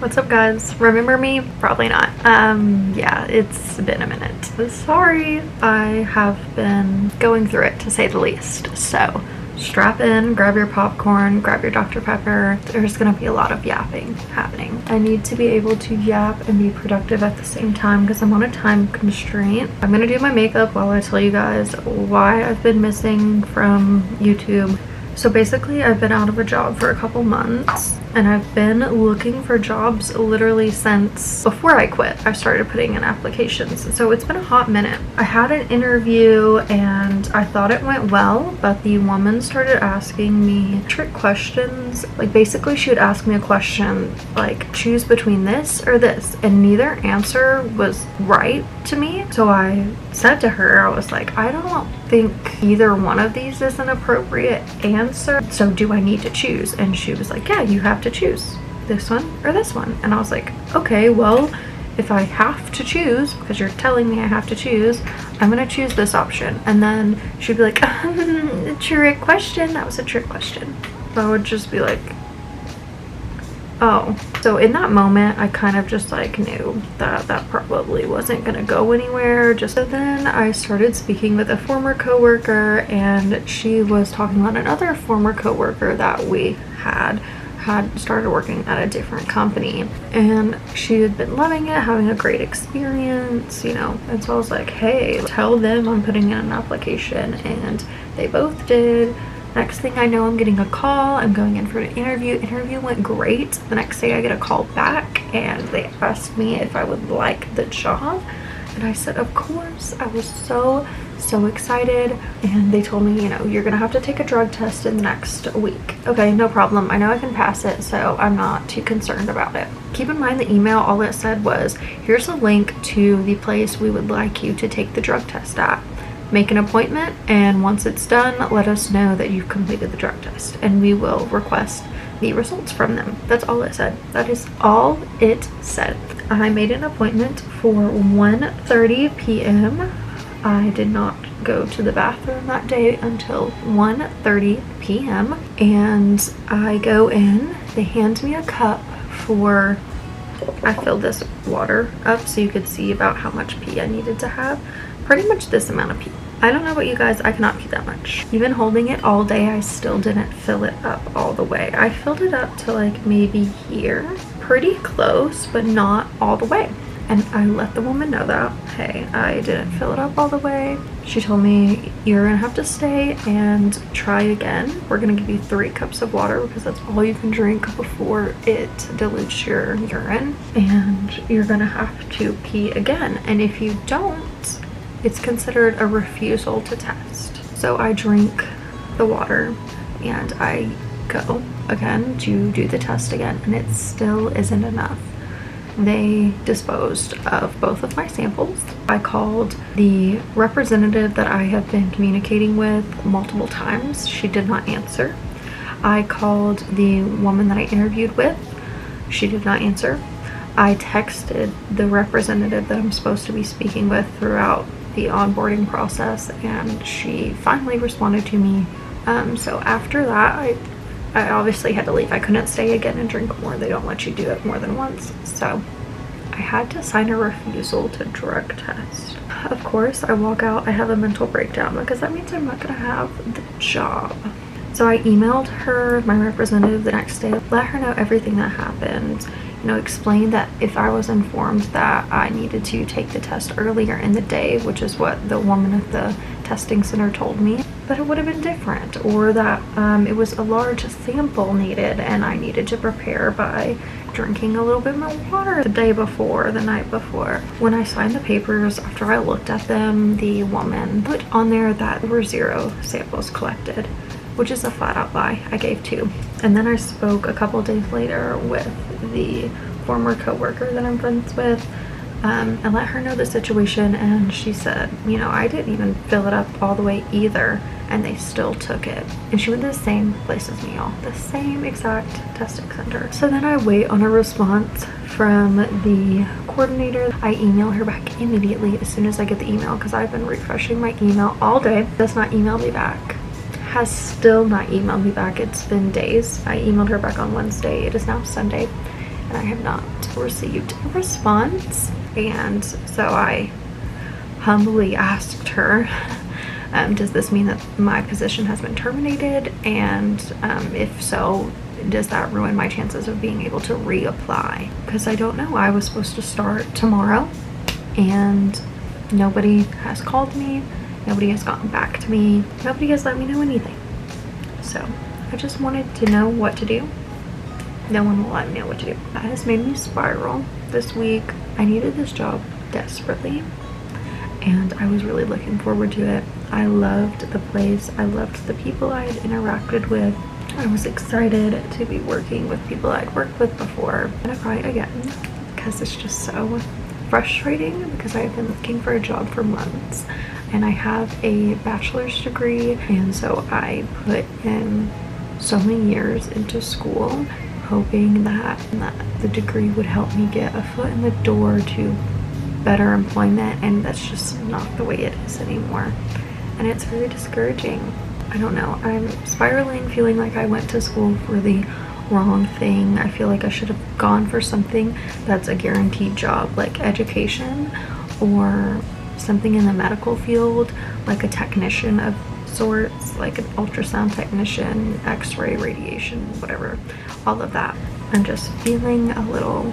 What's up, guys? Remember me? Probably not. Yeah, it's been a minute. Sorry, I have been going through it, to say the least. So strap in, grab your popcorn, grab your Dr. Pepper. There's gonna be a lot of yapping happening. I need to be able to yap and be productive at the same time because I'm on a time constraint. I'm gonna do my makeup while I tell you guys why I've been missing from YouTube. So basically, I've been out of a job for a couple months, and I've been looking for jobs literally since before I quit. I started putting in applications, so it's been a hot minute. I had an interview and I thought it went well, but the woman started asking me trick questions. Like, basically she would ask me a question like, choose between this or this, and neither answer was right to me. So I said to her, I was like, I don't think either one of these is an appropriate answer, so do I need to choose? And she was like, yeah, you have to choose this one or this one. And I was like, okay, well, if I have to choose, because you're telling me I have to choose, I'm gonna choose this option. And then she'd be like, trick question. That was a trick question. So I would just be like, oh. So in that moment, I kind of just like knew that that probably wasn't gonna go anywhere. Just so then I started speaking with a former coworker, and she was talking about another former coworker that we had started working at a different company, and she had been loving it, having a great experience, you know. And so I was like, hey, tell them I'm putting in an application, and they both did. Next thing I know, I'm getting a call. I'm going in for an interview. Interview went great. The next day I get a call back and they asked me if I would like the job. And I said, of course. I was so excited. And they told me, you know, you're gonna have to take a drug test in the next week. Okay, no problem. I know I can pass it, so I'm not too concerned about it. Keep in mind the email, all it said was, here's a link to the place we would like you to take the drug test at. Make an appointment, and once it's done, let us know that you've completed the drug test, and we will request the results from them. That's all it said. That is all it said. I made an appointment for 1:30 p.m. I did not go to the bathroom that day until 1:30 p.m. and I go in. They hand me a cup for, I filled this water up so you could see about how much pee I needed to have. Pretty much this amount of pee. I don't know about you guys, I cannot pee that much. Even holding it all day, I still didn't fill it up all the way. I filled it up to like maybe here. Pretty close, but not all the way. And I let the woman know that, hey, I didn't fill it up all the way. She told me, you're gonna have to stay and try again. We're gonna give you 3 cups of water because that's all you can drink before it dilutes your urine. And you're gonna have to pee again. And if you don't, it's considered a refusal to test. So I drink the water and I go again to do the test again, and it still isn't enough. They disposed of both of my samples. I called the representative that I have been communicating with multiple times. She did not answer. I called the woman that I interviewed with. She did not answer. I texted the representative that I'm supposed to be speaking with throughout the onboarding process, and she finally responded to me. So after that, I obviously had to leave. I couldn't stay again and drink more. They don't let you do it more than once. So I had to sign a refusal to drug test. Of course, I walk out, I have a mental breakdown because that means I'm not gonna have the job. So I emailed her, my representative, the next day, let her know everything that happened. You know, explain that if I was informed that I needed to take the test earlier in the day, which is what the woman at the testing center told me, that it would have been different, or that it was a large sample needed and I needed to prepare by drinking a little bit more water the day before, the night before. When I signed the papers, after I looked at them, the woman put on there that there were 0 samples collected, which is a flat out lie. I gave 2. And then I spoke a couple days later with the former coworker that I'm friends with, and let her know the situation, and she said, you know, I didn't even fill it up all the way either, and they still took it. And she went to the same place as me, y'all, the same exact testing center. So then I wait on a response from the coordinator. I email her back immediately as soon as I get the email, because I've been refreshing my email all day. Does not email me back. Has still not emailed me back. It's been days. I emailed her back on Wednesday. It is now Sunday. and I have not received a response. And so I humbly asked her, does this mean that my position has been terminated? And if so, does that ruin my chances of being able to reapply? Because I don't know. I was supposed to start tomorrow and nobody has called me, nobody has gotten back to me, nobody has let me know anything. So I just wanted to know what to do. No one will let me know what to do. That has made me spiral this week. I needed this job desperately and I was really looking forward to it. I loved the place. I loved the people I had interacted with. I was excited to be working with people I'd worked with before. I'm gonna cry again because it's just so frustrating because I've been looking for a job for months and I have a bachelor's degree, and so I put in so many years into school hoping that the degree would help me get a foot in the door to better employment, and that's just not the way it is anymore, and it's very discouraging. I don't know, I'm spiraling, feeling like I went to school for the wrong thing. I feel like I should have gone for something that's a guaranteed job, like education or something in the medical field, like a technician of sorts, like an ultrasound technician, x-ray, radiation, whatever, all of that. I'm just feeling a little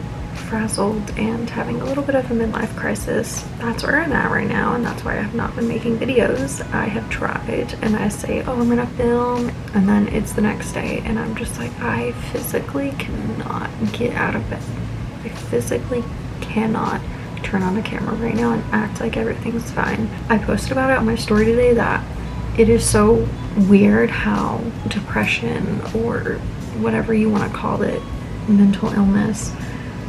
frazzled and having a little bit of a midlife crisis. That's where I'm at right now, and that's why I have not been making videos. I have tried and I say, oh, I'm gonna film, and then it's the next day and I'm just like, I physically cannot get out of bed. I physically cannot turn on a camera right now and act like everything's fine. I posted about it on my story today that it is so weird how depression, or whatever you want to call it, mental illness,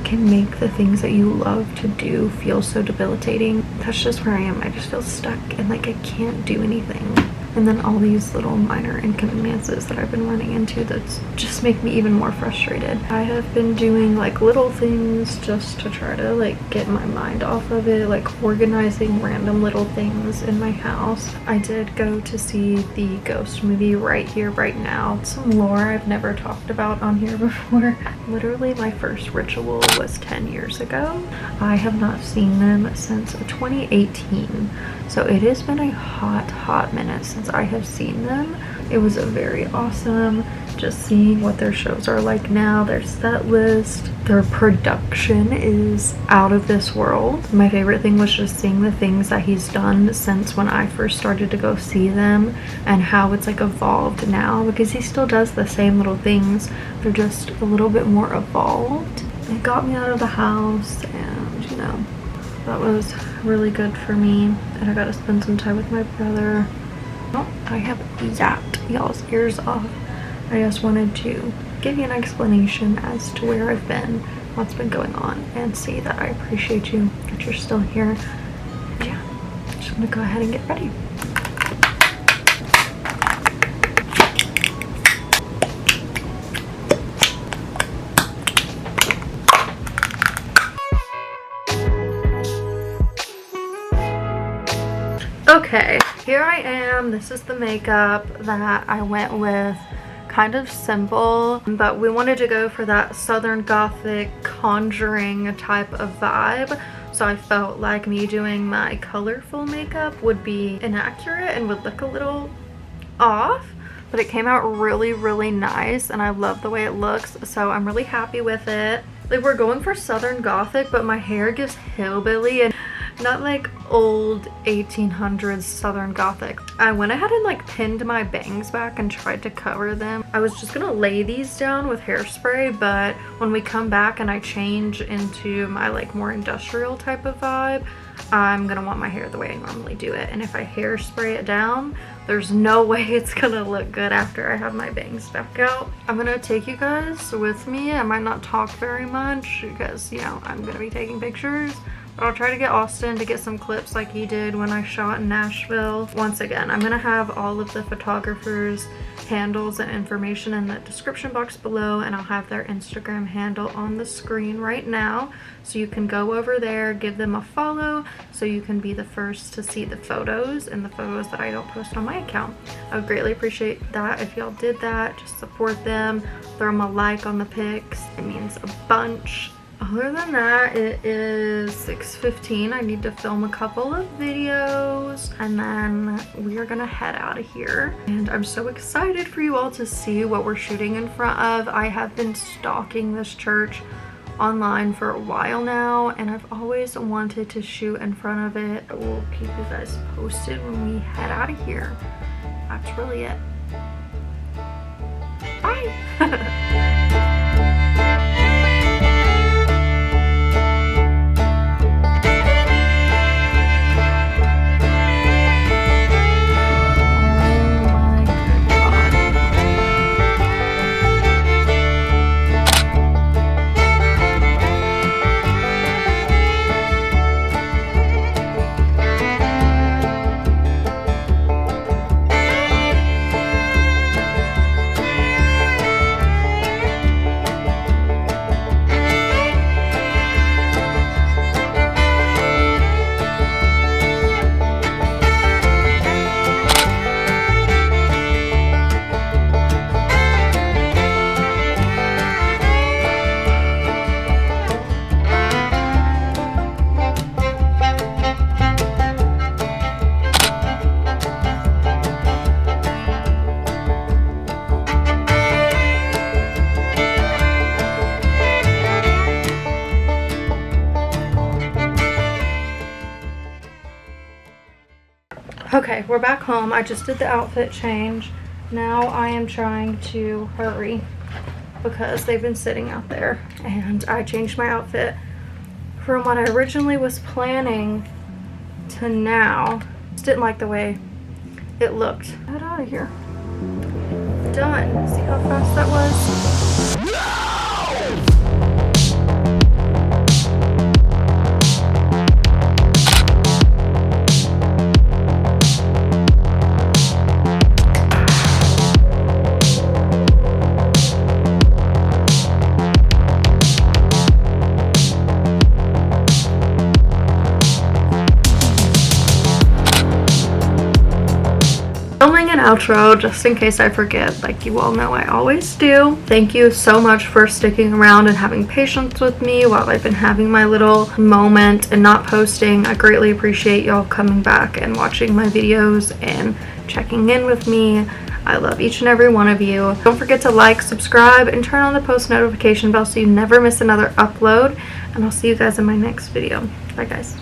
can make the things that you love to do feel so debilitating. That's just where I am. I just feel stuck and like I can't do anything. And then all these little minor inconveniences that I've been running into that just make me even more frustrated. I have been doing like little things just to try to like get my mind off of it, like organizing random little things in my house. I did go to see the Ghost movie Right Here, Right Now. Some lore I've never talked about on here before. Literally my first ritual was 10 years ago. I have not seen them since 2018. So it has been a hot minute since I have seen them. It was a very awesome just seeing what their shows are like now, their set list, their production is out of this world. My favorite thing was just seeing the things that he's done since when I first started to go see them and how it's like evolved now, because he still does the same little things. They're just a little bit more evolved. It got me out of the house, and you know, that was really good for me, and I got to spend some time with my brother. Oh, I have zapped y'all's ears off. I just wanted to give you an explanation as to where I've been, what's been going on, and say that I appreciate you, that you're still here. And yeah, I'm just gonna go ahead and get ready. Okay, here I am. This is the makeup that I went with. Kind of simple, but we wanted to go for that Southern Gothic conjuring type of vibe. So I felt like me doing my colorful makeup would be inaccurate and would look a little off. But it came out really nice, and I love the way it looks. So I'm really happy with it. Like, we're going for Southern Gothic, but my hair gives hillbilly and not like old 1800s Southern Gothic. I went ahead and like pinned my bangs back and tried to cover them. I was just gonna lay these down with hairspray, but when we come back and I change into my like more industrial type of vibe, I'm gonna want my hair the way I normally do it. And if I hairspray it down, there's no way it's gonna look good after I have my bangs back out. I'm gonna take you guys with me. I might not talk very much because, you know, I'm gonna be taking pictures. But I'll try to get Austin to get some clips like he did when I shot in Nashville. Once again, I'm gonna have all of the photographers' handles and information in the description box below, and I'll have their Instagram handle on the screen right now, so you can go over there, give them a follow, so you can be the first to see the photos and the photos that I don't post on my account. I would greatly appreciate that if y'all did that. Just support them, throw them a like on the pics. It means a bunch. Other than that, it is 6:15. I need to film a couple of videos and then we are gonna head out of here. And I'm so excited for you all to see what we're shooting in front of. I have been stalking this church online for a while now, and I've always wanted to shoot in front of it. We'll keep you guys posted when we head out of here. That's really it. Bye! Okay, we're back home. I just did the outfit change. Now I am trying to hurry because they've been sitting out there, and I changed my outfit from what I originally was planning to now. Just didn't like the way it looked. Get out of here. Done. See how fast that was? Filming an outro just in case I forget, like you all know I always do. Thank you so much for sticking around and having patience with me while I've been having my little moment and not posting. I greatly appreciate y'all coming back and watching my videos and checking in with me. I love each and every one of you. Don't forget to like, subscribe, and turn on the post notification bell so you never miss another upload. And I'll see you guys in my next video. Bye guys.